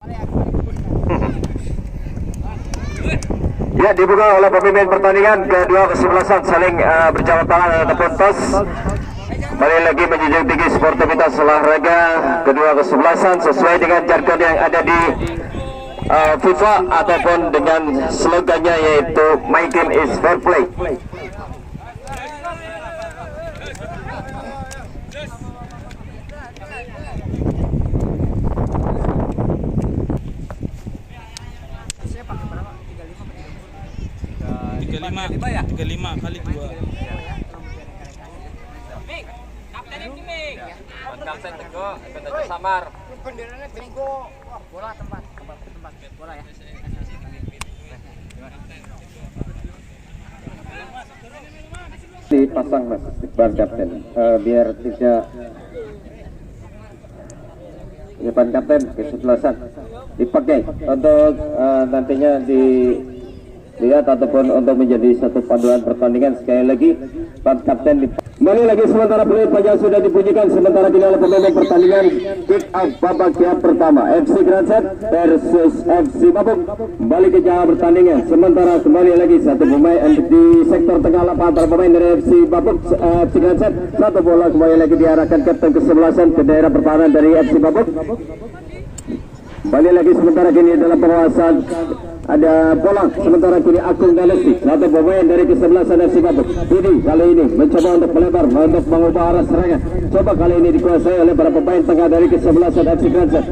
Ya, dibuka oleh pemimpin pertandingan kedua kesebelasan saling berjabat tangan ataupun tos. Kembali lagi menjunjung tinggi sportivitas olahraga kedua kesebelasan sesuai dengan jargon yang ada di FIFA ataupun dengan slogannya yaitu My Game is Fair Play. Tiga lima kali 2. Kapten Teguh, Kapten Samar. Benderanya bingo. Bola tempat bola ya. Dipasang mas ban kapten biar tidak ban kapten kesebelasan dipakai untuk nantinya dilihat ataupun untuk menjadi satu panduan pertandingan. Sekali lagi ban kapten kembali lagi sementara peluit panjang sudah dibunyikan sementara kini oleh pemimpin pertandingan kick off babak yang pertama FC Grand Set versus FC Babuk. Kembali ke jalan pertandingan sementara kembali lagi satu pemain di sektor tengah lapangan antara pemain dari FC Babuk FC Grand Set. Satu bola kembali lagi diarahkan kapten kesebelasan ke daerah pertahanan dari FC Babuk. Kembali lagi sementara kini dalam penguasaan ada bola sementara kini Agung Dalesi satu pemain dari kesebelasan FC Babuk. Ini kali ini mencoba untuk melebar untuk mengubah arah serangan. Coba kali ini dikuasai oleh para pemain tengah dari kesebelasan FC Grand Set.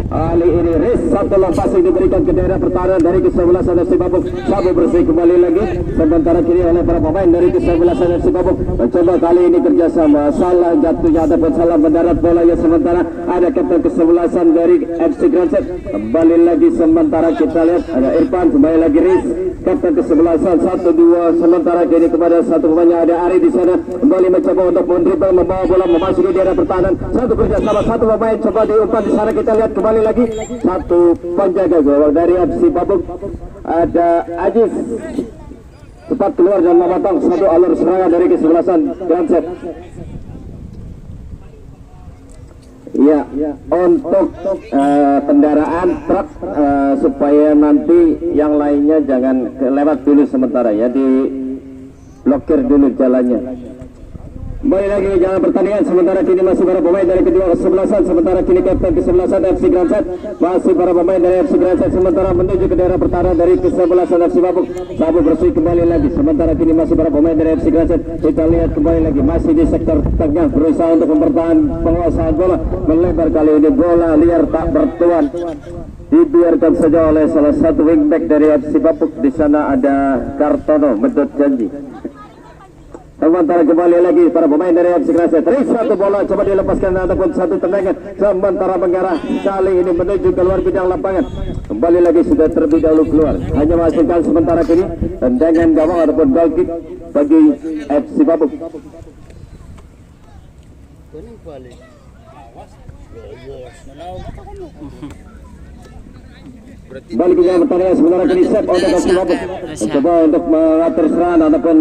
Kali ini Riz satu lepas yang diberikan ke daerah pertahanan dari kesebelasan FC Babuk. Sabu bersih kembali lagi sementara kini oleh para pemain dari kesebelasan FC Babuk. Mencoba kali ini kerjasama salah jatuhnya ataupun salah mendarat bolanya sementara ada kapten kesebelasan dari FC Grand Set. Kembali lagi sementara kita lihat ada Irfan kembali lagi Riz kapten kesebelasan 1-2 sementara kini kepada satu pemainnya ada Ari di sana kembali mencoba untuk mendribble membawa bola memasuki daerah pertahanan. Satu kerjasama satu pemain coba diumpan di sana kita lihat kembali lagi satu penjaga gawang dari FC Babuk ada Ajis cepat keluar dan memotong satu alur serangan dari kesebelasan Grand Set. Ya, untuk kendaraan truk supaya nanti yang lainnya jangan lewat dulu sementara ya, di blokir dulu jalannya. Kembali lagi jalan pertandingan sementara kini masih para pemain dari kedua kesebelasan sementara kini kapten kesebelasan FC Grand Set masih para pemain dari FC Grand Set sementara menuju ke daerah pertahanan dari kesebelasan FC Babuk. Sabu bersih kembali lagi sementara kini masih para pemain dari FC Grand Set. Kita lihat kembali lagi masih di sektor tengah berusaha untuk mempertahankan penguasaan bola melebar kali ini bola liar tak bertuan dibiarkan saja oleh salah satu wingback dari FC Babuk. Di sana ada Kartono Medot Janji. Sementara kembali lagi para pemain dari FC Grand Set. Satu bola coba dilepaskan ataupun satu tendangan sementara mengarah kali ini menuju keluar bidang lapangan. Kembali lagi sudah terlebih dahulu keluar. Hanya masukkan sementara kini tendangan gawang ataupun goal kick bagi FC Babuk. Kembali ke jalan pertandingan sementara kini set untuk FC Babuk. Mencoba untuk mengatur serangan ataupun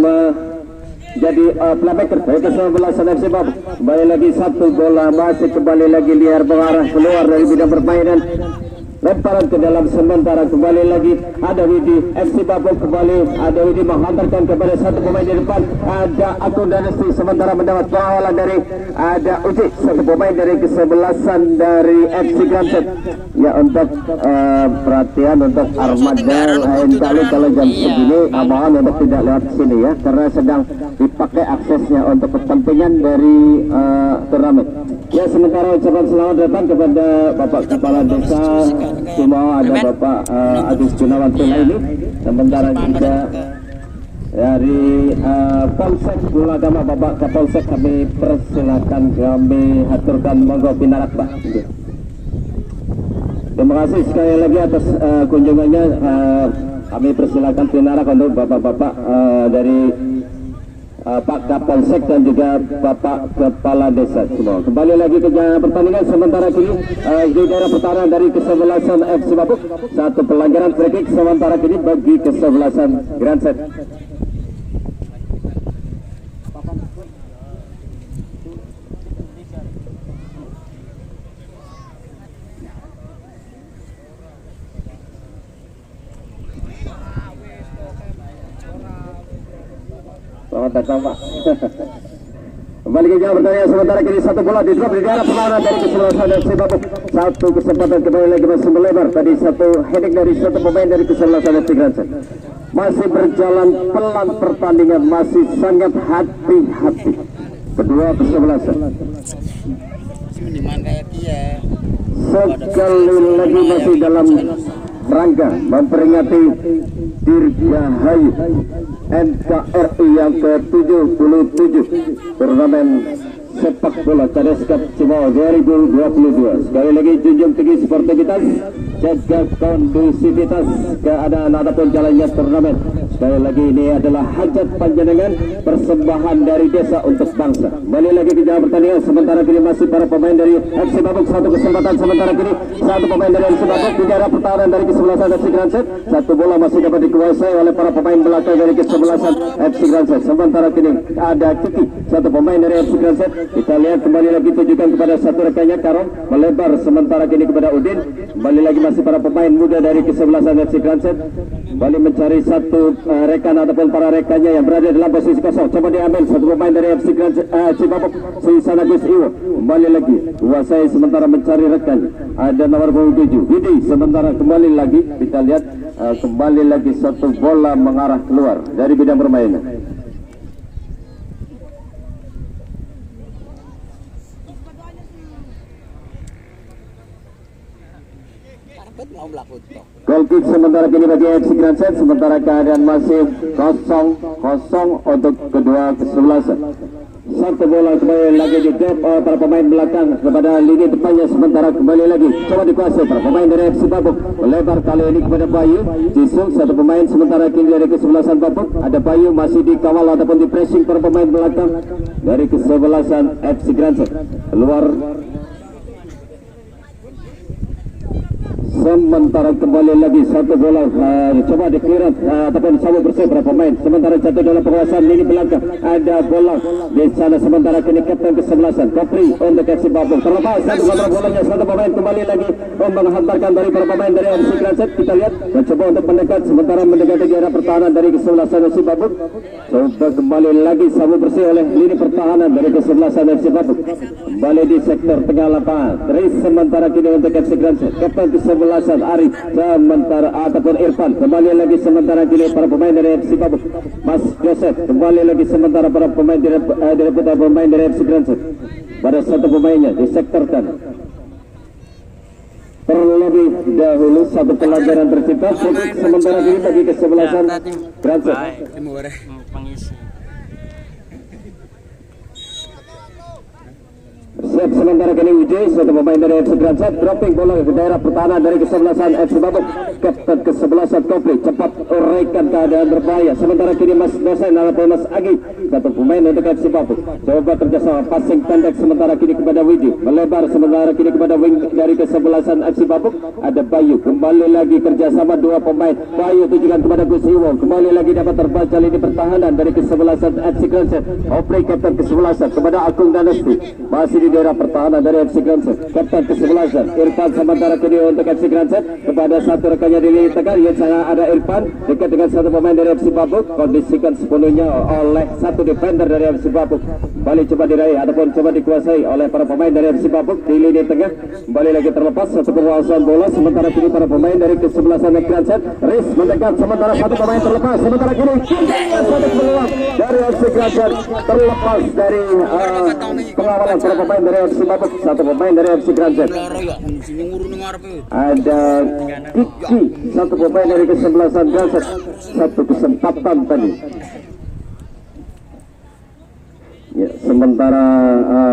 jadi playmaker dari kesebelasan FC Babuk. Kembali lagi satu bola masih kembali lagi liar mengarah keluar dari bidang permainan. Lemparan ke dalam sementara kembali lagi ada Widi FC Babuk kembali ada Widi menghantarkan kepada satu pemain di depan ada Agung Danesti sementara mendapat pengawalan dari ada Uci satu pemain dari kesebelasan dari FC Grand Set. Ya untuk perhatian untuk armada lain kali kalau jam segini mohon untuk tidak lewat sini ya karena sedang dipakai aksesnya untuk kepentingan dari turnamen. Ya sementara ucapan selamat datang kepada Bapak Kepala Desa semua ada Bapak Adis Gunawan ini sementara juga dari Polsek Bulagama Bapak Kapolsek kami persilakan kami aturkan monggo pinarak Pak. Terima kasih sekali lagi atas kunjungannya. Kami persilakan pinarak untuk bapak-bapak dari Pak Kapolsek dan juga Bapak Kepala Desa semua. Kembali lagi ke pertandingan sementara kini di daerah pertahanan dari kesebelasan FC Babuk. Satu pelanggaran free kick sementara kini bagi kesebelasan Grand Set. mantap Pak. Kembali ke jauh bertanya sementara kini satu bola di drop di daerah perlawanan dari kesebelasan FC Babuk. Satu kesempatan kembali lagi masih melebar. Tadi satu heading dari satu pemain dari kesebelasan FC Granset. Masih berjalan pelan pertandingan, masih sangat hati-hati. Kedua kesebelasan. Sekali lagi masih dalam rangka memperingati Dirgahayu NKRI yang ke-77 turnamen sepak bola Cades Cup Cibao 2022. Sekali lagi junjung tinggi sportivitas, jaga kondusivitas keadaan ataupun jalannya turnamen. Sekali lagi ini adalah hajat panjenengan, persembahan dari desa untuk bangsa. Kembali lagi ke jalan pertandingan sementara kini masih para pemain dari FC Babuk. Satu kesempatan sementara kini satu pemain dari FC Babuk di daerah pertahanan dari kesebelasan FC Granset. Satu bola masih dapat dikuasai oleh para pemain belakang dari kesebelasan FC Granset. Sementara kini ada Kiki, satu pemain dari FC Granset. Kita lihat kembali lagi tujukan kepada satu rekannya Karong, melebar sementara kini kepada Udin. Kembali lagi masih para pemain muda dari kesebelasan FC Granset. Kembali mencari satu rekan ataupun para rekannya yang berada dalam posisi kosong. Coba diambil satu pemain dari FC Granset Cibabuk, Sisana Gus Iwo. Kembali lagi kuasai sementara mencari rekan. Ada nomor 7 Widi. Sementara kembali lagi kita lihat kembali lagi satu bola mengarah keluar dari bidang permainan. Goal kick sementara kini bagi FC Granset, sementara keadaan masih 0-0 untuk kedua kesebelasan. Satu bola kembali lagi di drop para pemain belakang kepada lini depannya, sementara kembali lagi coba dikuasai para pemain dari FC Babuk. Melebar kali ini kepada Bayu Jisung, satu pemain sementara kini dari kesebelasan Babuk. Ada Bayu masih dikawal ataupun di pressing para pemain belakang dari kesebelasan FC Granset. Keluar sementara kembali lagi satu bola coba diklirat ataupun sama bersih para pemain, sementara jatuh dalam penguasaan lini belakang. Ada bola di sana sementara kini kapten kesebelasan Kopri untuk FC Babuk terlepas satu kontra bolanya. Satu pemain kembali lagi menghantarkan dari para pemain dari FC Granset. Kita lihat mencoba untuk mendekat sementara mendekati daerah pertahanan dari kesebelasan FC Babuk. Coba kembali lagi sama bersih oleh lini pertahanan dari kesebelasan FC Babuk. Kembali di sektor tengah lapangan Tris sementara kini untuk FC Granset kapten kesebelasan Arif sementara ataupun Irfan. Kembali lagi sementara kini para pemain dari FC Babuk. Mas Joseph kembali lagi sementara para pemain dari pemain dari FC Granset. Pada satu pemainnya di sektor kanan. Terlebih dahulu satu pelanggaran tercipta sementara kini bagi kesebelasan Granset. Siap sementara kini Ujai, satu pemain dari FC Granset, dropping bola ke daerah pertahanan dari kesebelasan FC Babuk. Kapten kesebelasan Kopri cepat uraikan keadaan berbahaya. Sementara kini Mas Dosen ataupun Mas Agi, satu pemain untuk FC Babuk. Coba kerjasama passing pendek sementara kini kepada Widi, melebar sementara kini kepada wing dari kesebelasan FC Babuk. Ada Bayu, kembali lagi kerjasama dua pemain. Bayu tujukan kepada Gus Iwo, kembali lagi dapat terbaca lini pertahanan dari kesebelasan FC Granset. Kopri kapten kesebelasan kepada Agung Danesti, masih di daerah pertahanan dari FC Granset. Kapten kesebelasan Irfan sementara kini untuk FC Granset kepada satu rekannya di lini tengah. Di sana ada Irfan dekat dengan satu pemain dari FC Babuk, kondisikan sepenuhnya oleh satu defender dari FC Babuk. Kembali coba diraih ataupun coba dikuasai oleh para pemain dari FC Babuk di lini tengah. Kembali lagi terlepas satu penguasaan bola sementara kini para pemain dari kesebelasan Granset. Riz mendekat sementara satu pemain terlepas sementara kini satu peluang dari FC Granset terlepas dari pengawalan para pemain dari FC Babuk. Satu pemain dari FC Granset. Ada Kiki, satu pemain dari kesebelasan Granset. Satu kesempatan tadi. Ya, sementara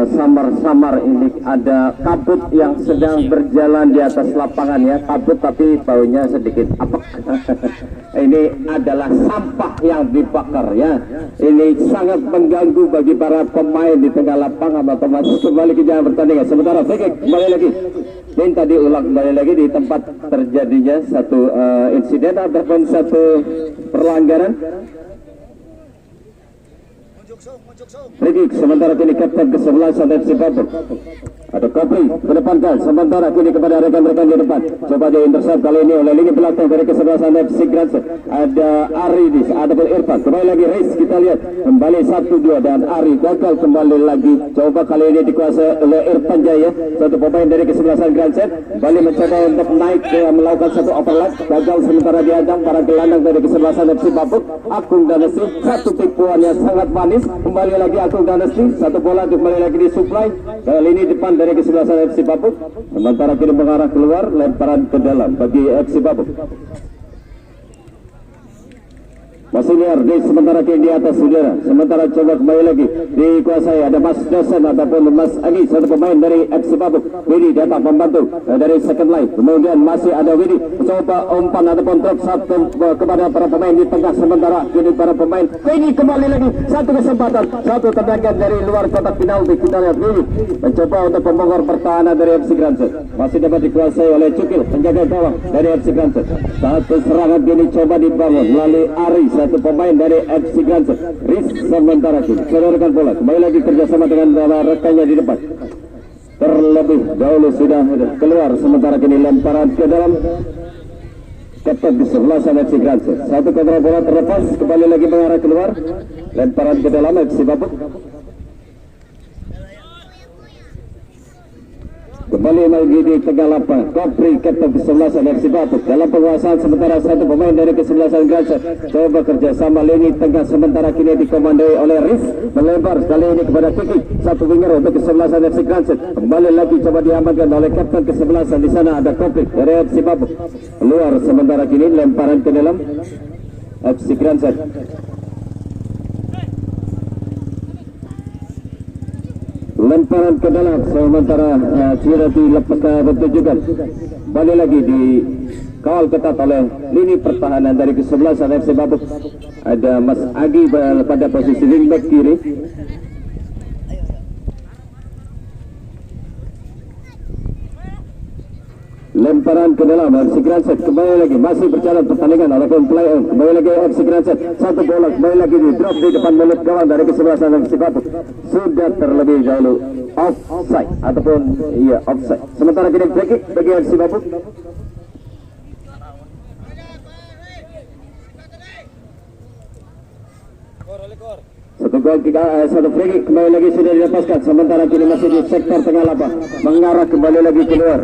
samar-samar ini ada kabut yang sedang berjalan di atas lapangan ya, kabut tapi baunya sedikit apek. Ini adalah sampah yang dibakar ya. Ini sangat mengganggu bagi para pemain di tengah lapangan atau masuk kembali ke jalan pertandingan. Sementara Fikik kembali lagi minta diulang kembali lagi di tempat terjadinya satu insiden ataupun satu perlanggaran. Free sementara kini kapten kesebelasan FC Babuk Ada Kopri kedepankan, sementara kini kepada rekan-rekan di depan. Coba dia intercept kali ini oleh lini belakang dari kesebelasan FC Granson. Ada Aridis, ada Irfan. Kembali lagi race, kita lihat kembali 1-2 dan Ari gagal kembali lagi. Coba kali ini dikuasai oleh Irfan Jaya, satu pemain dari kesebelasan Granson. Kembali mencoba untuk naik melakukan satu overlap, gagal sementara diadang para gelandang dari kesebelasan FC Babuk. Akung Danesti, satu tipuan yang sangat manis. Kembali lagi Akung Danesti, satu bola kembali lagi disuplai. Kali ini depan dari kesebelasan FC Babuk, sementara kini mengarah keluar, lemparan ke dalam bagi FC Babuk. Masih liar di sementara kini di atas saudara. Sementara coba kembali lagi dikuasai, ada Mas Dosen ataupun Mas Agi, satu pemain dari FC Babuk. Widi datang membantu dari second line. Kemudian masih ada Widi coba umpan ataupun drop satu kepada para pemain di tengah. Sementara kini para pemain Widi kembali lagi, satu kesempatan, satu tendangan dari luar kotak penalti. Kita lihat Widi mencoba untuk membongkar pertahanan dari FC Granson. Masih dapat dikuasai oleh Cukil, penjaga gawang dari FC Granson. Satu serangan kini coba dibangun melalui Ari, satu pemain dari FC Granson. Riz sementara kini menyodorkan bola, kembali lagi kerjasama dengan rekannya di depan. Terlebih dahulu sudah keluar, sementara kini lemparan ke dalam. Kapten di sebelah sana FC Granson. Satu kontrol bola terlepas, kembali lagi mengarah keluar. Lemparan ke dalam FC Babuk. Kembali lagi di tengah lapangan, Kopri kapten kesebelasan FC Babuk dalam penguasaan, sementara satu pemain dari kesebelasan Granson coba kerjasama lini tengah, sementara kini dikomandoi oleh Riz, melebar kali ini kepada Kiki, satu winger untuk kesebelasan FC Granson. Kembali lagi coba diamankan oleh kapten kesebelasan, di sana ada Kopri dari FC Babuk. Keluar, sementara kini lemparan ke dalam FC Granson. Lemparan ke dalam, sementara sudah dilepas bertujukan. Balik lagi di kawal ketat oleh lini pertahanan dari kesebelasan FC Babuk. Ada Mas Agi pada posisi wingback kiri. Lemparan ke dalam FC Granson, kembali lagi masih berjalan pertandingan ataupun play on. Kembali lagi FC Granson, satu bola kembali lagi di drop di depan mulut gawang dari kesebelasan FC Babuk. Sudah terlebih dahulu offside ataupun offside. Sementara kini free kick bagi FC Babuk. Satu gol, satu free kick kembali lagi sudah dilepaskan. Sementara kini masih di sektor tengah lapangan, mengarah kembali lagi keluar.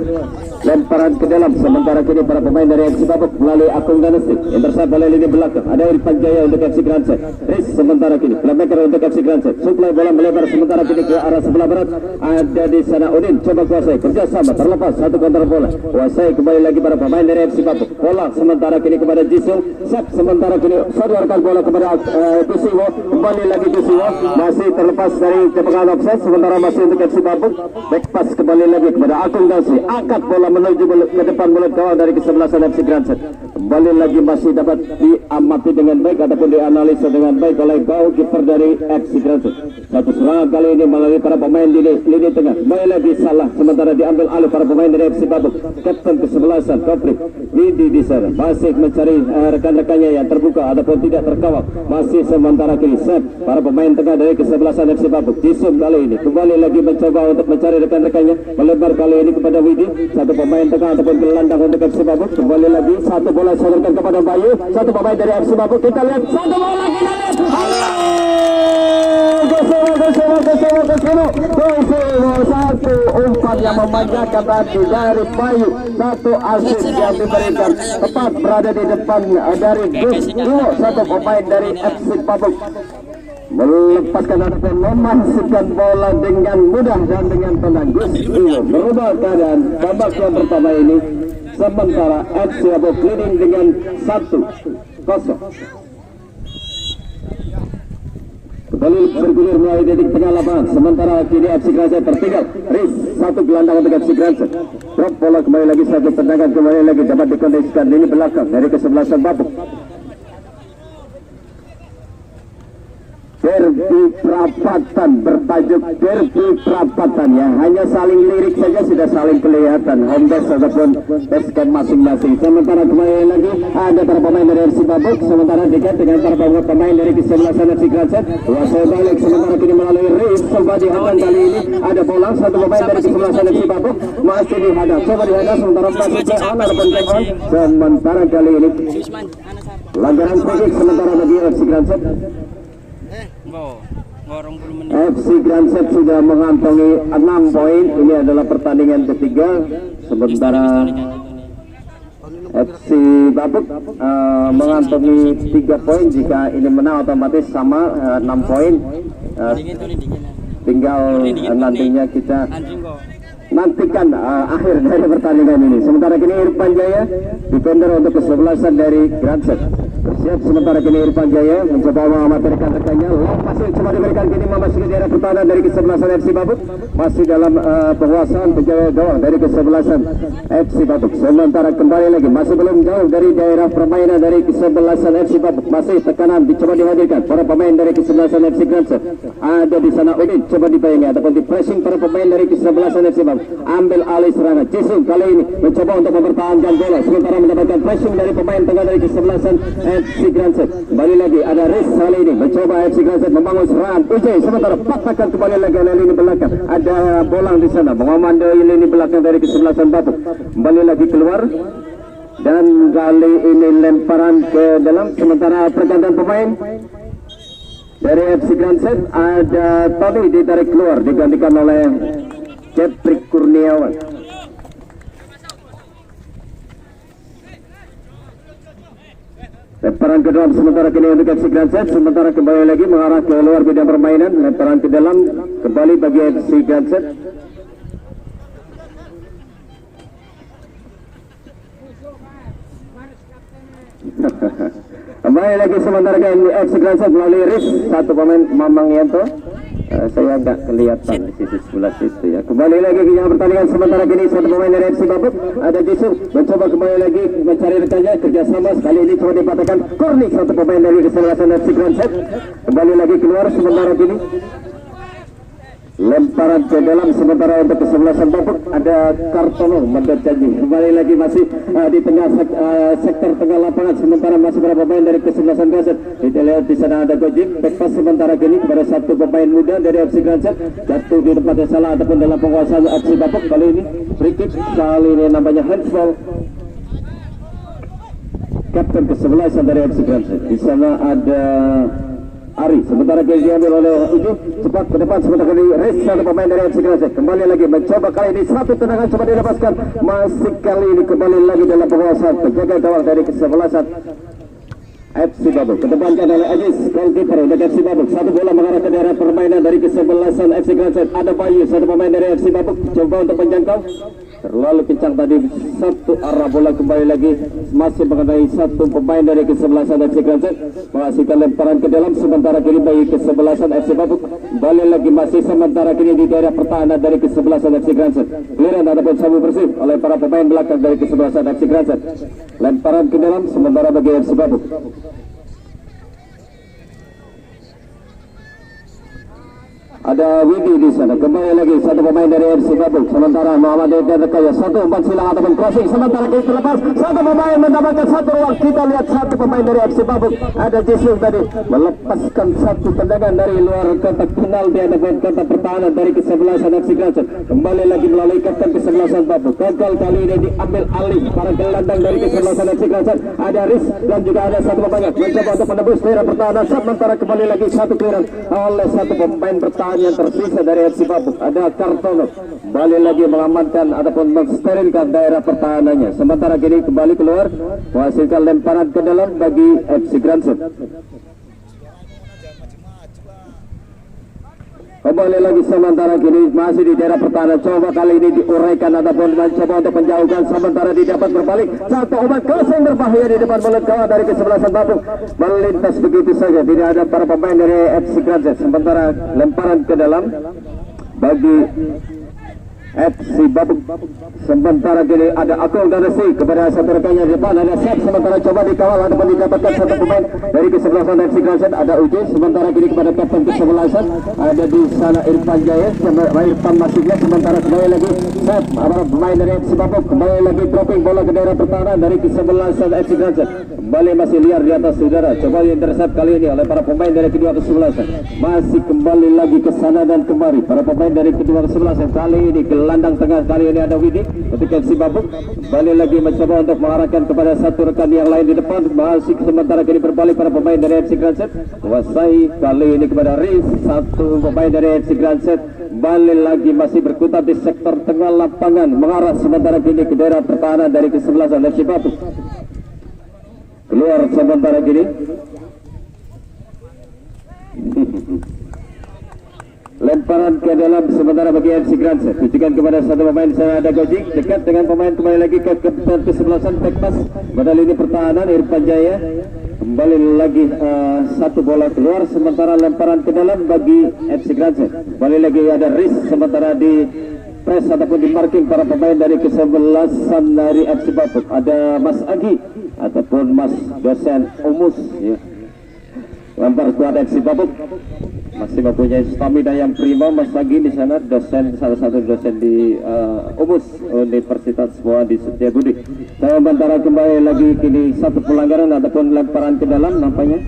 Lemparan ke dalam, sementara kini para pemain dari FC Babuk melalui Akung Danesti, intercept oleh lini belakang. Ada Irfan Jaya untuk FC Granson. Riz sementara kini playmaker untuk FC Granson. Suplai bola melebar, sementara kini ke arah sebelah barat. Ada di sana Udin coba kuasai, kerjasama terlepas, satu counter bola. Kuasai kembali lagi para pemain dari FC Babuk. Bola sementara kini kepada Jisung. Sep sementara kini sodorkan bola kepada Tusiwo. Kembali lagi Tusiwo, masih terlepas dari jebakan offside. Sementara masih untuk FC Babuk. Back pass kembali lagi kepada Akung Danesti. Angkat bola menuju ke depan mulut gawang dari kesebelasan FC Granson. Kembali lagi masih dapat diamati dengan baik ataupun dianalisa dengan baik oleh goalkeeper dari FC Granson. Satu serangan kali ini melalui para pemain di lini tengah. Kembali lagi salah, sementara diambil alih para pemain dari FC Babuk. Kapten kesebelasan Kopri Widi di sana masih mencari rekan-rekannya yang terbuka ataupun tidak terkawal. Masih sementara kini set para pemain tengah dari kesebelasan FC Babuk. Jisung kali ini kembali lagi mencoba untuk mencari rekan-rekannya, melebar kali ini kepada Widi, satu pemain tengah ataupun gelandang untuk FC Babuk. Kembali lagi satu bola sodorkan kepada Bayu, satu pemain dari FC Babuk. Kita lihat satu bola lagi, satu umpan yang memanjakan tadi dari Bayu, satu asis yang diberikan tepat berada di depan dari Gus Duo, satu pemain dari FC Babuk. Melepaskan ataupun memasukkan bola dengan mudah dan dengan tenang. Gus Duo merubah keadaan babak yang pertama ini, sementara FC Babuk leading dengan 1-0. Kembali bergulir melalui titik tengah lapangan, sementara kini FC Granson tertinggal. Riz, satu gelandang untuk FC Granson. Drop bola kembali lagi, satu tendangan kembali lagi dapat dikondisikan lini belakang dari kesebelasan Babuk. Derby perapatan, bertajuk derby perapatan, yang hanya saling lirik saja saja sudah saling kelihatan home base ataupun base camp masing-masing. Sementara kembali lagi ada para pemain dari FC Babuk, sementara dekat dengan para pemain dari kesebelasan FC Granset. Wasai balik sementara kini melalui Riz coba dihadang kali ini ada bolang satu pemain dari kesebelasan FC Babuk masih dihadang, coba dihadang sementara masuk ke on ataupun ke on. Sementara kali ini pelanggaran free sementara bagi FC Granset. FC Granset sudah mengantongi 6 poin. Ini adalah pertandingan ketiga. Sementara FC Babuk mengantongi 3 poin. Jika ini menang otomatis sama 6 poin. Tinggal nantinya kita nantikan akhir dari pertandingan ini. Sementara kini Irfan Jaya defender untuk kesebelasan dari Granset bersiap. Sementara kini Irfan Jaya mencoba mengamati rekan-rekannya. Masih coba diberikan kini memasuki daerah pertahanan dari kesebelasan FC Babuk, masih dalam penguasaan penjaga gawang dari kesebelasan FC Babuk. Sementara kembali lagi masih belum jauh dari daerah permainan dari kesebelasan FC Babuk, masih tekanan dicoba dihadirkan para pemain dari kesebelasan FC Granset. Ada di sana Udin coba dibayangi ataupun di pressing para pemain dari kesebelasan FC Babuk, ambil alih serangan Jisung kali ini mencoba untuk mempertahankan bola sementara mendapatkan pressing dari pemain tengah dari kesebelasan FC Granset. Kembali lagi ada Riz kali ini mencoba FC Granset membangun serangan Ujai, sementara patahkan kembali lagi dari lini belakang. Ada bolang di sana mengomandoi lini belakang dari kesebelasan Babuk, kembali lagi keluar dan kali ini lemparan ke dalam. Sementara pergantian pemain dari FC Granset, ada Tony ditarik keluar digantikan oleh Patrick Kurniawan. Lemparan ke dalam sementara kini untuk FC Granset, sementara kembali lagi mengarah ke luar bidang permainan. Lemparan ke dalam kembali bagi FC Granset. Kembali lagi sementara ke FC Granset melalui Riz, satu pemain Mamang Yanto. Saya nggak kelihatan di sisi sebelah situ ya. Kembali lagi ke pertandingan sementara kini satu pemain dari FC Babuk ada Jisung mencoba kembali lagi mencari rekannya, kerjasama sekali ini coba dipatahkan Kurni, satu pemain dari kesebelasan FC Granset. Kembali lagi keluar sementara kini lemparan ke dalam sementara untuk kesebelasan Babuk ada Kartono Mendat Janji. Kembali lagi masih di tengah sektor tengah lapangan sementara masih beberapa pemain dari kesebelasan Granset. Kita lihat di sana ada Gojim back pass sementara kini kepada satu pemain muda dari FC Granset, jatuh di tempat yang salah ataupun dalam penguasaan FC Babuk. Kali ini free kick, kali ini namanya handball. Kapten kesebelasan dari FC Granset. Di sana ada Ari, sementara kali diambil oleh Uju, cepat ke depan sementara kali Riz, satu pemain dari FC Granset. Kembali lagi mencoba kali ini satu tendangan coba dilepaskan, masih kali ini kembali lagi dalam penguasaan penjaga gawang dari kesebelasan FC Babuk. Kedepankan oleh Ajis, goalkeeper untuk FC Babuk. Satu bola mengarah ke daerah permainan dari kesebelasan FC Granset. Ada Bayu, satu pemain dari FC Babuk, coba untuk menjangkau. Terlalu kencang tadi, satu arah bola kembali lagi masih mengenai satu pemain dari kesebelasan FC Granset, menghasilkan lemparan ke dalam sementara kini bagi kesebelasan FC Babuk. Kembali lagi masih sementara kini di daerah pertahanan dari kesebelasan FC Granset. Clearance ataupun sabu bersih oleh para pemain belakang dari kesebelasan FC Granset. Lemparan ke dalam sementara bagi FC Babuk. Ada Widi di sana, kembali lagi satu pemain dari FC Babuk. Sementara Muhammad Dedekaya satu umpan silang ataupun crossing, sementara kini terlepas satu pemain mendapatkan satu ruang. Kita lihat satu pemain dari FC Babuk, ada Jisung tadi melepaskan satu tendangan dari luar kotak penal di hadapan kotak pertahanan dari kesebelasan FC Granset. Kembali lagi melalui kapten kesebelasan Babuk, gagal kali ini diambil alih para gelandang dari kesebelasan FC Granset. Ada Riz dan juga ada satu pemain mencoba untuk menembus daerah pertahanan, sementara kembali lagi satu clearance oleh satu pemain pertahanan yang tersisa dari FC Babuk. Ada Kartono kembali lagi mengamankan ataupun mensterilkan daerah pertahanannya, sementara kini kembali keluar menghasilkan lemparan ke dalam bagi FC Granset. Kembali lagi sementara kini masih di daerah pertahanan, coba kali ini diuraikan ataupun mencoba untuk menjauhkan, sementara didapat berbalik satu obat crossing berbahaya di depan mulut gawang dari kesebelasan Babuk, melintas begitu saja, tidak ada para pemain dari FC Granset. Sementara lemparan ke dalam bagi FC Babuk. Sementara kini ada Akul dan Resi kepada satu rekannya di depan, ada Sep, sementara coba dikawal ataupun didapatkan satu pemain dari kesebelasan FC Granset, ada Uji, sementara kini kepada kapten kesebelasan ada di sana Irfan Jaya, Irfan Masiknya, sementara kembali lagi Sep, pemain dari FC Babuk, kembali lagi dropping bola ke daerah pertahanan dari kesebelasan FC Granset, kembali masih liar di atas saudara, coba diintercept kali ini oleh para pemain dari kedua kesebelasan, masih kembali lagi ke sana dan kemari para pemain dari kedua kesebelasan, kali ini ke landang tengah, kali ini ada Widi ketika FC Babuk kembali lagi mencoba untuk mengarahkan kepada satu rekan yang lain di depan, masih sementara kini berbalik para pemain dari FC Granset, kuasai kali ini kepada Riz, satu pemain dari FC Granset kembali lagi masih berkutat di sektor tengah lapangan, mengarah sementara kini ke daerah pertahanan dari kesebelasan FC Babuk, keluar sementara kini lemparan ke dalam sementara bagi FC Granset, tujukan kepada satu pemain, saya ada Gojik dekat dengan pemain, kembali lagi ke kapten kesebelasan Tekmas pada lini pertahanan Irfan Jaya, kembali lagi satu bola keluar sementara lemparan ke dalam bagi FC Granset, kembali lagi ada Riz sementara di press ataupun di marking para pemain dari kesebelasan dari FC Babuk, ada Mas Agi ataupun Mas dosen Umus ya. Lempar kuat FC Babuk masih mempunyai stamina yang prima, Mas Agi di sana, dosen, salah satu dosen di Umus Universitas Semua di Setiabudi. Sementara kembali lagi kini satu pelanggaran ataupun lemparan ke dalam nampaknya.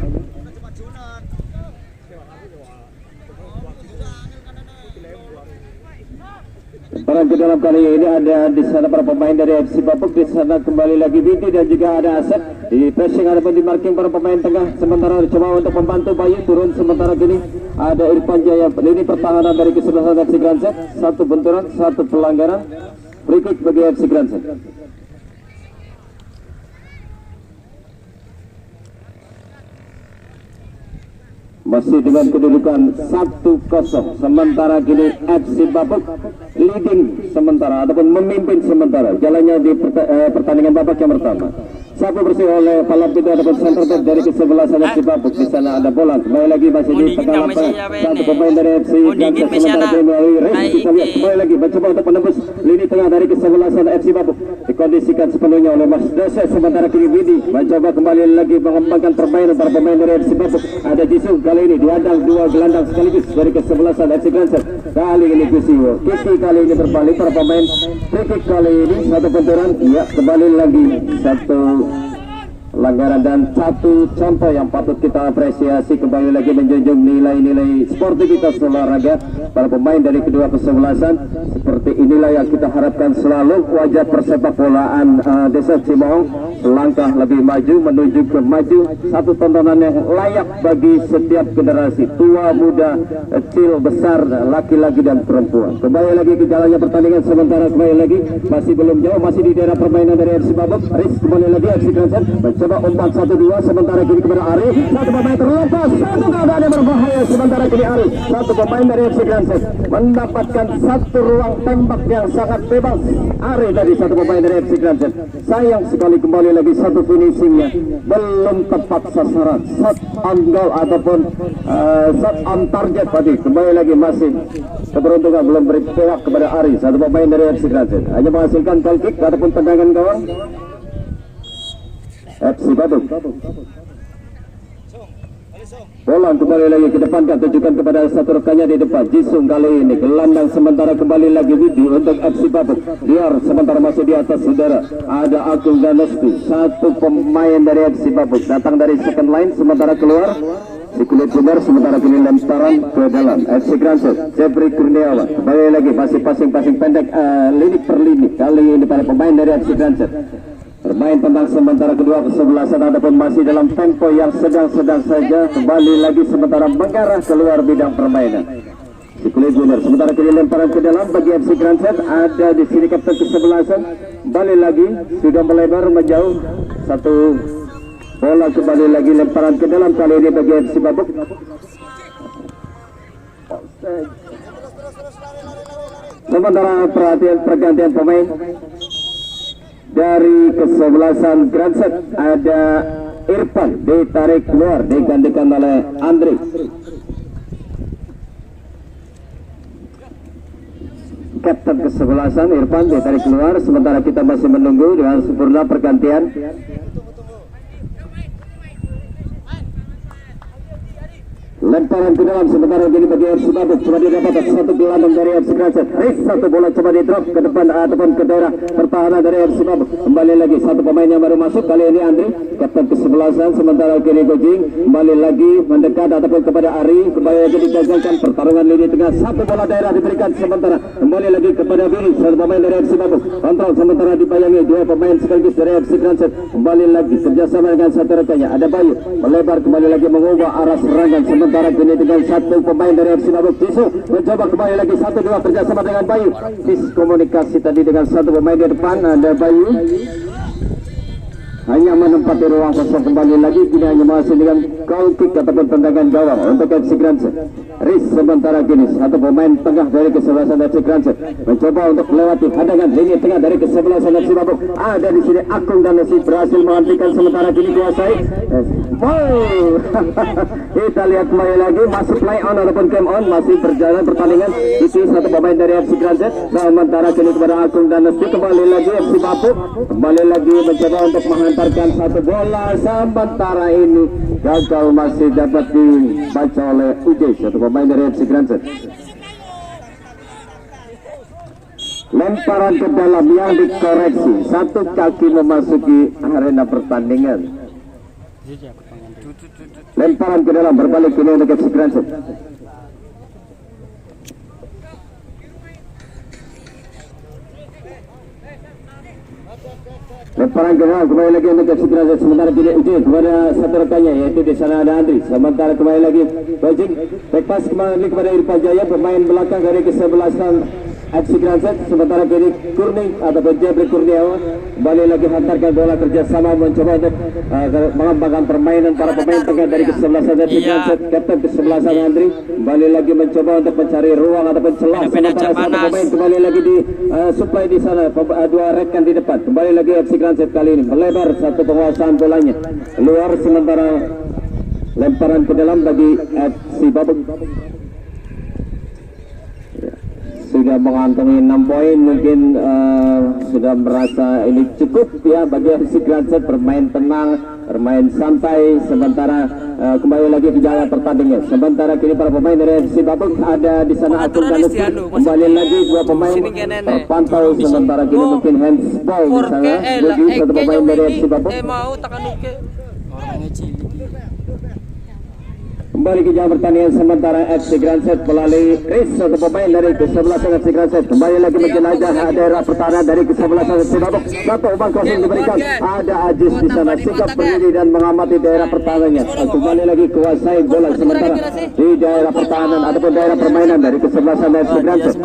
Lemparan ke dalam kali ini ada di sana para pemain dari FC Babuk, di sana kembali lagi Binti dan juga ada Asep di pressing ataupun di marking para pemain tengah, sementara coba untuk membantu Bayu turun, sementara kini ada Irfan Jaya, ini pertahanan dari kesebelasan FC Granset, satu benturan, satu pelanggaran, free kick bagi FC Granset. Masih dengan kedudukan 1-0, sementara kini FC Babuk leading sementara ataupun memimpin sementara jalannya di pertandingan babak yang pertama. Sapu bersih oleh Palapito ataupun center back dari kesebelasan FC Babuk. Di sana ada bola, kembali lagi masih di tengah lapangan. Satu pemain dari FC Granset sementara melalui race, kita lihat kembali lagi mencoba untuk menembus lini tengah dari kesebelasan FC Babuk. Dikondisikan sepenuhnya oleh Mas Dose, sementara kini Widi mencoba kembali lagi mengembangkan permainan para pemain dari FC Babuk. Ada Jisung, kali ini diadang dua gelandang sekaligus dari kesebelasan FC Granset. Kali ini Kusiwo, Kiki kali ini berbalik para pemain. Free kick kali ini satu benturan, ya kembali lagi satu pelanggaran dan satu contoh yang patut kita apresiasi, kembali lagi menjunjung nilai-nilai sportivitas olahraga para pemain dari kedua kesebelasan. Seperti inilah yang kita harapkan selalu wajah persepak bolaan Desa Cimohong selangkah lebih maju menuju ke maju, satu tontonan yang layak bagi setiap generasi, tua muda, kecil besar, laki-laki dan perempuan. Kembali lagi ke jalannya pertandingan, sementara kembali lagi masih belum jauh, masih di daerah permainan dari FC Babuk. Riz kembali lagi FC Granset coba umpan 1-2, sementara kini kepada Ari, satu pemain terlepas, satu keadaan yang berbahaya, sementara kini Ari, satu pemain dari FC Granset mendapatkan satu ruang tembak yang sangat bebas. Ari tadi satu pemain dari FC Granset, sayang sekali kembali lagi satu finishingnya belum tepat sasaran, shot on goal ataupun shot on target tadi. Kembali lagi masih keberuntungan belum beri pihak kepada Ari, satu pemain dari FC Granset, hanya menghasilkan goal kick ataupun tendangan gawang FC Babuk. Bola kembali lagi ke depan, tujukan kepada satu rekannya di depan. Jisung kali ini gelandang, sementara kembali lagi Widi untuk FC Babuk. Liar sementara masih di atas saudara. Ada Agung dan Lesti, satu pemain dari FC Babuk datang dari second line, sementara keluar si kulit benar, sementara kini lemparan ke dalam FC Granset. Jeffrey Kurniawan kembali lagi masih passing pendek, lini per lini. Kali ini para pemain dari FC Granset bermain tentang sementara kedua kesebelasan ataupun masih dalam tempo yang sedang-sedang saja. Kembali lagi sementara mengarah keluar bidang permainan si kulit junior, sementara kini lemparan ke dalam bagi FC Granset. Ada di sini kapten kesebelasan, kembali lagi sudah melebar menjauh, satu bola kembali lagi lemparan ke dalam kali ini bagi FC Babuk. Sementara pergantian pemain dari kesebelasan Granset, ada Irfan ditarik keluar digantikan oleh Andri. kapten kesebelasan Irfan ditarik keluar, sementara kita masih menunggu dengan sempurna pergantian. Lemparan ke dalam sementara ini bagi FC Babuk, coba didapat satu gelandang dari FC Kranjat. Satu bola coba di drop ke depan ataupun ke daerah pertahanan dari FC Babuk. Kembali lagi satu pemain yang baru masuk, kali ini Andri kapten kesebelasan, sementara kiri Gojing kembali lagi mendekat ataupun kepada Ari, kembali lagi digagalkan pertarungan lini tengah. Satu bola daerah diberikan sementara kembali lagi kepada Billy, satu pemain dari FC Babuk. Kontrol sementara dibayangi dua pemain sekaligus dari FC Kranjat. Kembali lagi kerjasama dengan satu rekannya, ada Bayu melebar kembali lagi mengubah arah serangan. Sementara kini dengan satu pemain dari FC Babuk, Jisu mencoba kembali lagi 1-2 kerjasama dengan Bayu. Miskomunikasi tadi dengan satu pemain di depan, ada Bayu hanya menempati ruang kosong. Kembali lagi kini hanya masih dengan goal kick ataupun tendangan gawang untuk FC Kranjat. Riz sementara kini satu pemain tengah dari kesebelasan FC Kranjat mencoba untuk melewati hadangan lini tengah dari kesebelasan FC Babuk. Ada di sini Akung dan Nasi berhasil menghentikan, sementara kini kuasai. Kita lihat kembali lagi masih play on ataupun game on, masih berjalan pertandingan. Itu satu pemain dari FC Kranjat, sementara kini kepada Akung dan Nasi. Kembali lagi FC Babuk kembali lagi mencoba untuk menghantarkan satu bola, sementara ini gagal masih dapat dibaca oleh UJ, satu pemain dari FC Kranjat. Lemparan ke dalam yang dikoreksi, satu kaki memasuki arena pertandingan. Lemparan ke dalam berbalik ini untuk FC Kranjat. Lemparan ke dalam kembali lagi untuk FC Kranjat, sementara kini Uji kepada satu rekannya, yaitu di sana ada Andri. Sementara kembali lagi Bajing back pass kembali kepada Irfan Jaya, pemain belakang dari kesebelasan FC Kranjat. Sementara kini Kurning ataupun Jebri Kurniawan kembali lagi hantarkan bola kerjasama mencoba untuk mengembangkan permainan para pemain tengah dari kesebelasan FC Kranjat. Kapten kesebelasan Andri kembali lagi mencoba untuk mencari ruang ataupun celah, sementara satu pemain kembali lagi di supply di sana, dua rekan di depan. Kembali lagi FC Kranjat kali ini melebar satu penguasaan bolanya keluar, sementara lemparan ke dalam bagi FC Babuk. Sudah mengantongi 6 poin, mungkin sudah merasa ini cukup ya bagi FC Kranjat, bermain tenang, bermain santai, sementara kembali lagi ke jalan pertandingan. Sementara kini para pemain dari FC Babuk ada di sana Akun dan Lutfi, kembali lagi dua pemain terpantau, sementara kini mungkin handsball di sana bagi satu pemain dari FC Babuk. Kembali ke jalan pertandingan, sementara FC Kranjat melalui Chris, satu pemain dari kesebelasan FC Kranjat kembali lagi menjelajah daerah pertahanan dari kesebelasan FC Babuk. Satu umpan kosong diberikan, ada Ajis di sana sikap berdiri dan mengamati daerah pertahanannya. Kembali lagi kuasai bola, sementara di daerah pertahanan ataupun daerah permainan dari kesebelasan FC Kranjat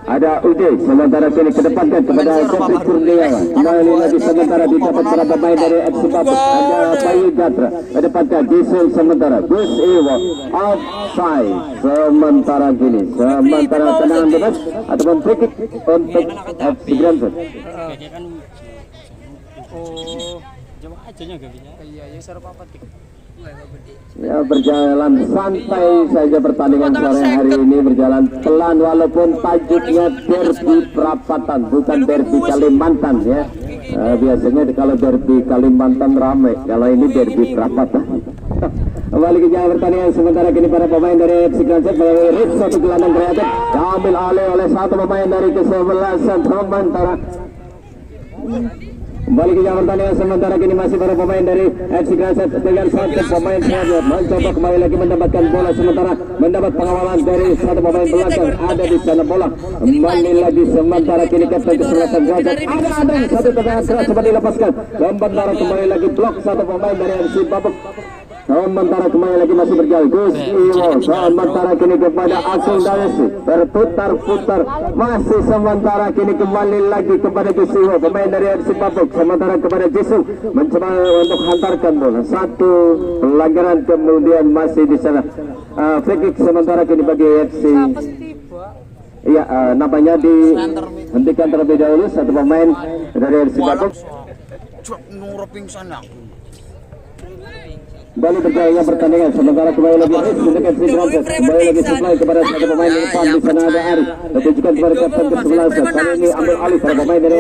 ada Ude, sementara kini kedepankan kepada Jeffrey Kurniawan. Kembali lagi sementara didapat para pemain dari FC Babuk, ada Bayu Gatra kedepankan Diesel, sementara Gus Iwo outside. Sementara kini tendangan bebas ataupun free kick untuk FC Kranjat. Ya, berjalan santai saja pertandingan sore hari ini, berjalan pelan walaupun tajuknya derby perapatan, bukan derby Kalimantan ya. Biasanya kalau derby Kalimantan ramai, kalau ini derby perapatan. Kembali ke jalan pertandingan, sementara kini para pemain dari FC Kranjat melalui Riz, satu gelandang kreatif diambil alih oleh satu pemain dari kesebelasan. Sementara kembali ke jalan pertandingan, sementara kini masih para pemain dari FC Kranjat dengan satu pemain kreatif mencoba kembali lagi mendapatkan bola, sementara mendapat pengawalan dari satu pemain belakang, ada di sana bola kembali lagi, sementara kini kapten kesebelasan Kranjat ada Andri, satu tendangan keras coba dilepaskan, sementara kembali lagi blok satu pemain dari FC Babuk. Sementara kembali lagi masih berjalan Gus Iwo, sementara kini kepada Akung Dalesi berputar-putar masih, sementara kini kembali lagi kepada Gus Iwo, pemain dari FC Babuk, sementara kepada Jisu mencoba untuk hantarkan bola, satu pelanggaran kemudian masih di sana free kick, sementara kini bagi FC namanya dihentikan terlebih dahulu, satu pemain dari FC Babuk. Kembali berjalannya pertandingan sementara kembali lagi Aris mendekat si Granset, kembali lagi supply kepada satu pemain di depan. Di sana ada Aris ditujukan kepada kapten ke-11. Kali ini ambil alih para pemain dari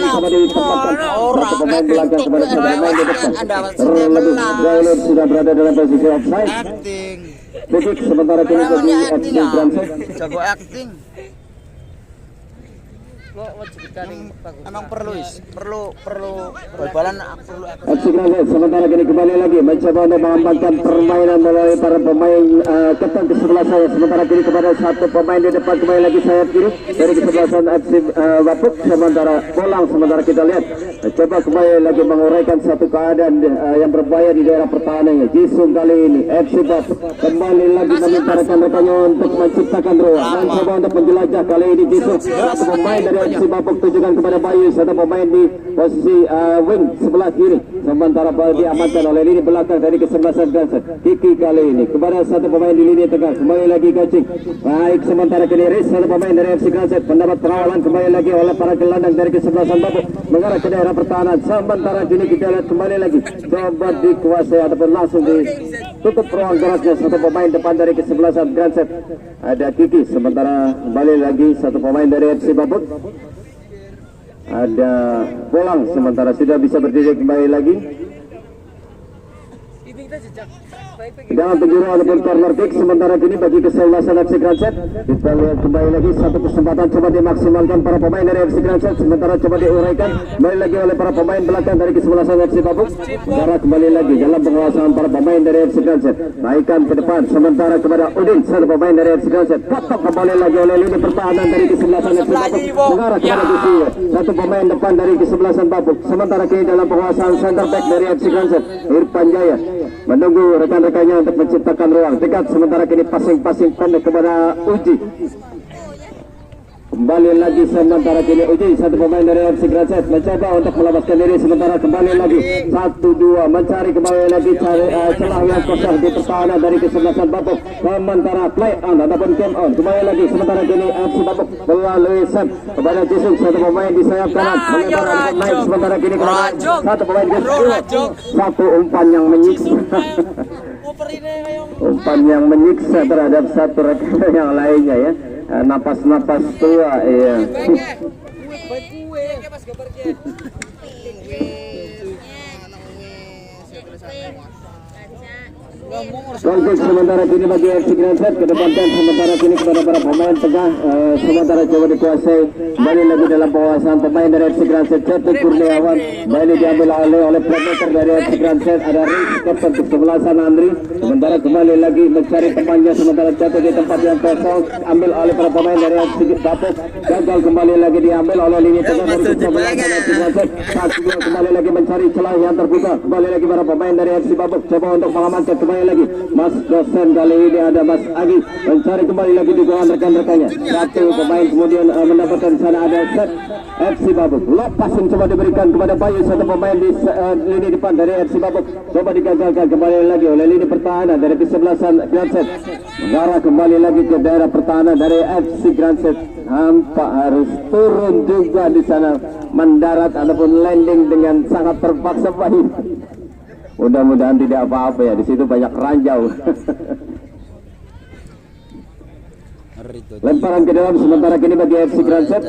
sama ditempatkan satu pemain belakang kepada satu pemain di depan. Terlebih Gaulur sudah berada dalam posisi offside. Titik sementara kini bagi FC Granset. Jago acting. Emang perlu bal-balan perlu FC Granset sementara kini kembali lagi mencoba untuk mengamankan permainan melalui para pemain kapten ke-11 saya. Sementara kini kepada satu pemain di depan kembali lagi sayap kiri dari kesebelasan FC Bapuk. Sementara bolang sementara kita lihat coba kembali lagi menguraikan satu keadaan yang berbahaya di daerah pertahanannya. Jisung kali ini FC Bapuk kembali lagi meminta rekan-rekannya untuk menciptakan ruang, mencoba untuk menjelajah. Kali ini Jisung satu pemain dari FC Bapuk tujukan kepada Bayu, satu pemain di posisi wing sebelah kiri. Sementara diamankan oleh lini belakang dari kesebelasan Granset. Kiki kali ini kepada satu pemain di lini tengah, kembali lagi Gacing. Baik sementara kini Riz, satu pemain dari FC Granset mendapat pengawalan kembali lagi oleh para gelandang dari kesebelasan Bapuk mengarah ke daerah pertahanan. Sementara kini kita lihat kembali lagi coba dikuasai ataupun langsung ditutup ruang geraknya satu pemain depan dari kesebelasan Granset. Ada Kiki, sementara kembali lagi satu pemain dari FC Bapuk. Ada Bolang, sementara sudah bisa berdiri kembali lagi. Jangan penjuru ataupun corner kick. Sementara kini bagi kesebelasan FC Granset. Kita lihat kembali lagi satu kesempatan coba dimaksimalkan para pemain dari FC Granset. Sementara coba diuraikan kembali lagi oleh para pemain belakang dari kesebelasan FC Bapuk. Sementara kembali lagi dalam penguasaan para pemain dari FC Granset. Naikkan ke depan sementara kepada Udin, satu pemain dari FC Granset. Katok kembali lagi oleh lini pertahanan dari kesebelasan FC Bapuk. Mengarah kepada Gusiyo, satu pemain depan dari kesebelasan Bapuk. Sementara kini dalam penguasaan center back dari FC Granset, Irfan Jaya menunggu rekan-rekannya untuk menciptakan ruang dekat. Sementara kini passing pendek kepada Uji. Kembali lagi sementara kini Uji, satu pemain dari FC Granset mencoba untuk melepaskan diri. Sementara kembali lagi 1-2 mencari kembali lagi celah yang kosong di pertahanan dari kesebelasan Bapuk. Sementara play on ataupun game on kembali lagi. Sementara kini FC Bapuk melalui set kepada Jisung, satu pemain di sayap kanan melebar naik. Sementara kini kepada satu pemain di satu umpan yang menyiksa. Umpan yang menyiksa terhadap satu rekan yang lainnya ya. Napas-napas tua ya. Konflik sementara kini bagi FC Granset, kedepankan sementara kini kepada para pemain tengah. Sementara coba dikuasai kembali lagi dalam penguasaan pemain dari FC Granset. Cetuk Kurniawan kembali diambil oleh playmaker dari FC Granset. Ada Riz, kapten ke-11 Andri. Sementara kembali lagi mencari temannya, sementara jatuh di tempat yang kosong, ambil oleh para pemain dari FC Bapuk. Gagal kembali lagi diambil oleh lini tengah dari kesebelasan FC Granset. Kembali lagi mencari celah yang terbuka. Kembali lagi para pemain dari FC Bapuk coba untuk mengamankan kembali lagi Mas Dosen. Kali ini ada Mas Agi mencari kembali lagi dukungan rekan-rekannya. Satu pemain kemudian mendapatkan di sana ada set FC Bapuk. Lepasan coba diberikan kepada Bayu, satu pemain di lini depan dari FC Bapuk. Coba digagalkan kembali lagi oleh lini pertahanan dari kesebelasan Granset. Mengarah kembali lagi ke daerah pertahanan dari FC Granset. Nampak harus turun juga di sana, mendarat ataupun landing dengan sangat terpaksa Bayu. Mudah-mudahan tidak apa-apa ya, di situ banyak ranjau. Lemparan ke dalam sementara kini bagi FC Granset.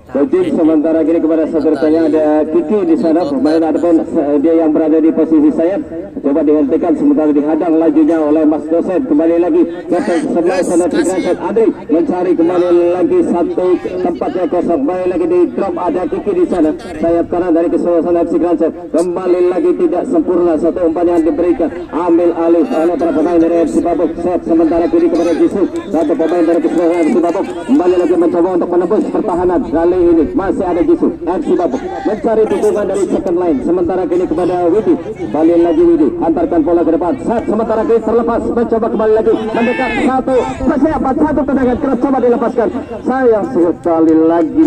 Coaching sementara kini kepada saudaranya ada Kiki di sana, pemain ataupun dia yang berada di posisi sayap. Coba dihentikan sementara dihadang lajunya oleh Mas Dosen. Kembali lagi kapten sebelah sana FC Granset Adri mencari kembali lagi satu tempat yang kosong. Kembali lagi di drop ada Kiki di sana, sayap kanan dari kesebelasan FC Granset. Kembali lagi tidak sempurna satu umpan yang diberikan, ambil alih oleh para pemain dari FC Bapuk. Set sementara kini kepada Jisung, satu pemain dari kesebelasan FC Bapuk kembali lagi mencoba untuk menembus pertahanan. Kali ini masih ada Jisung, FC Bapuk mencari dukungan dari second line. Sementara kini kepada Widi, kembali lagi Widi antarkan bola ke depan. Saat sementara kini terlepas, mencoba kembali lagi mendekat satu persiapan, satu tendangan keras coba dilepaskan. Sayang sekali lagi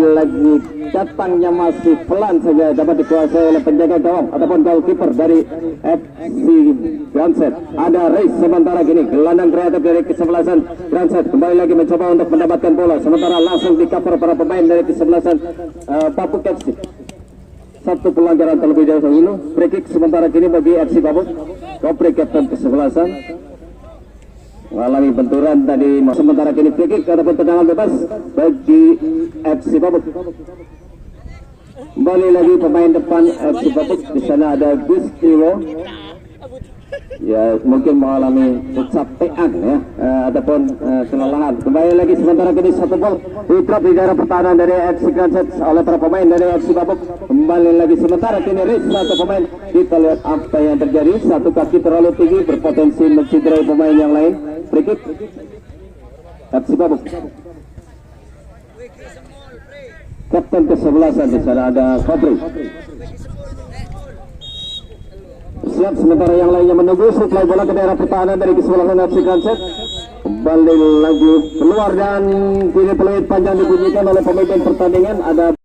datangnya masih pelan saja, dapat dikuasai oleh penjaga gawang ataupun goalkeeper dari FC Granset. Ada Reis sementara kini gelandang kreatif dari kesebelasan Granset kembali lagi mencoba untuk mendapatkan bola, sementara langsung di cover para pemain dari kesebelasan Bapuk FC. satu pelanggaran terlebih dahulu. Free kick sementara kini bagi FC Babuk. Kopri kapten kesebelasan mengalami benturan tadi, sementara kini free kick ataupun tendangan bebas bagi FC Babuk. Kembali lagi pemain depan FC Babuk. Di sana ada Gus Iwo. Ya mungkin mengalami kecapean ya, ataupun kelelahan. Kembali lagi sementara kini satu gol di-drop di daerah pertahanan dari FC Ganset oleh para pemain dari FC Babuk. Kembali lagi sementara kini Riz satu pemain. Kita lihat apa yang terjadi, satu kaki terlalu tinggi berpotensi mencederai pemain yang lain. Free kick FC Babuk. Kapten kesebelasan di sana ada Fabri. Siap, sementara yang lainnya menunggu. Supply bola ke daerah pertahanan dari kesebelasan FC Ganset. Kembali lagi keluar dan kini peluit panjang dibunyikan oleh pemimpin pertandingan. Ada